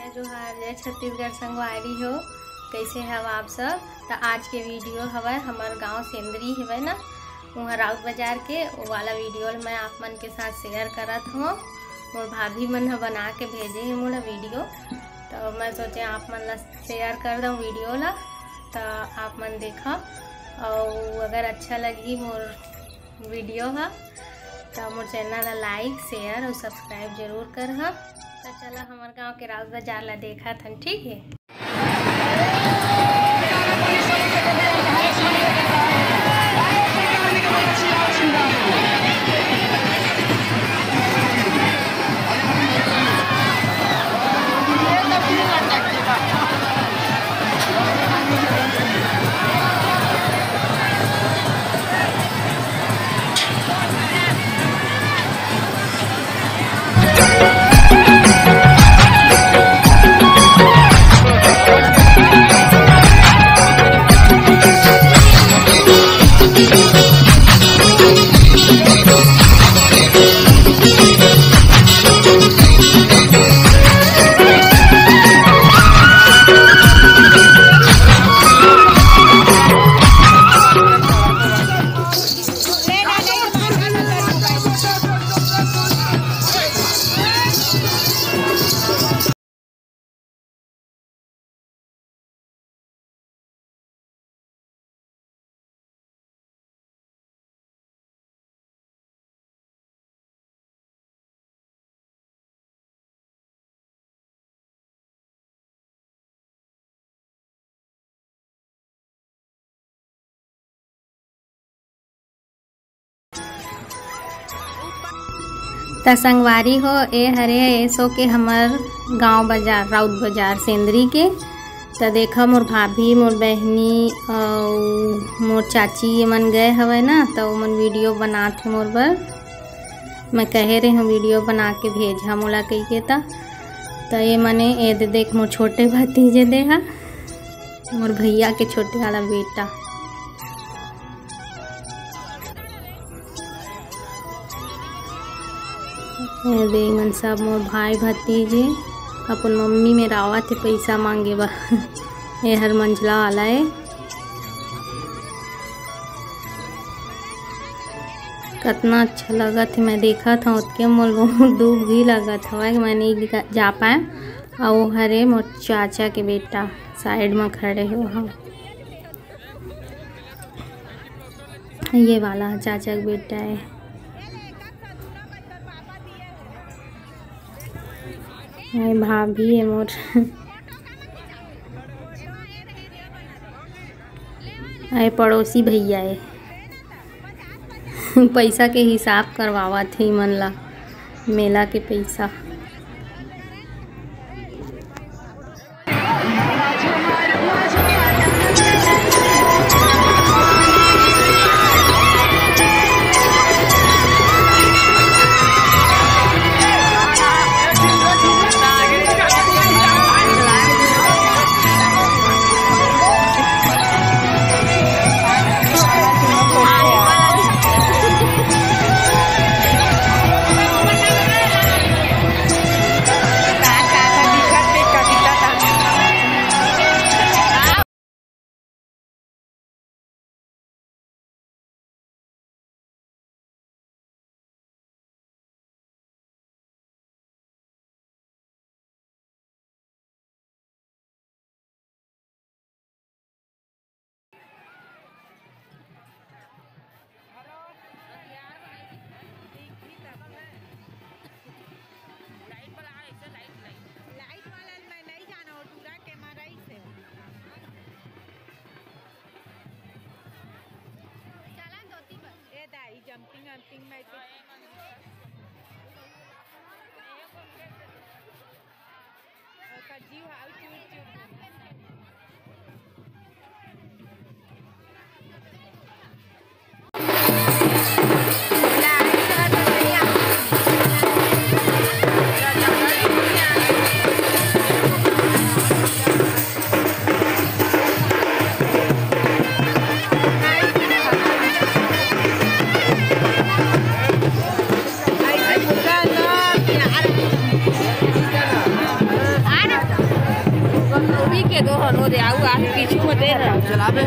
जय जोहार, जय छत्तीसगढ़ संगवारी हो। कैसे हव आप सब? तो आज के वीडियो हवा हमार गांव सेंदरी हवे ना, वहाँ राउत बाजार के वो वाला वीडियो मैं आप मन के साथ शेयर करत हूँ। मोर भाभी मन बना के भेजे है मोला वीडियो, तो मैं सोचे आप मन ला शेयर कर दूँ वीडियो ला, तो आप मन देखा और अगर अच्छा लगी मोर वीडियो है तो मोर चैनल ला लाइक शेयर और सब्सक्राइब जरूर कर। तो चला हमारे गांव के राउत बाजार ला देखा था, ठीक है। त संगवारी हो ए हरे ऐसो के हमार गांव बाजार राउत बाजार सेंदरी के। तो देखा मोर भाभी मोर बहनी और मोर चाची ये मन गए हवे ना, तो मन वीडियो बनात मोर बर। मैं कहे रही हूँ वीडियो बना के भेजा मोला कही के। तो ये मने ए दे देख मोर छोटे भतीजे दे हा, मोर भैया के छोटे वाला बेटा। दे मन सब मोर भाई भतीजे अपन मम्मी में रावा थे पैसा मांगे बा। ये हर मंझला वाला है। कितना अच्छा लगा था, मैं देखा था उसके मोल बहुत दुख भी लगा था कि मैं नहीं जा पाए। और वो हरे मोर चाचा के बेटा साइड में खड़े हो हम, ये वाला चाचा का बेटा है। भाभी है मोर। पड़ोसी भैया है। पैसा के हिसाब करवावा थे मन ला, मेला के पैसा। जंपिंग वंपिंग में जीव हाउ के दो हनो दे आऊ आ पीछू में दे चलावे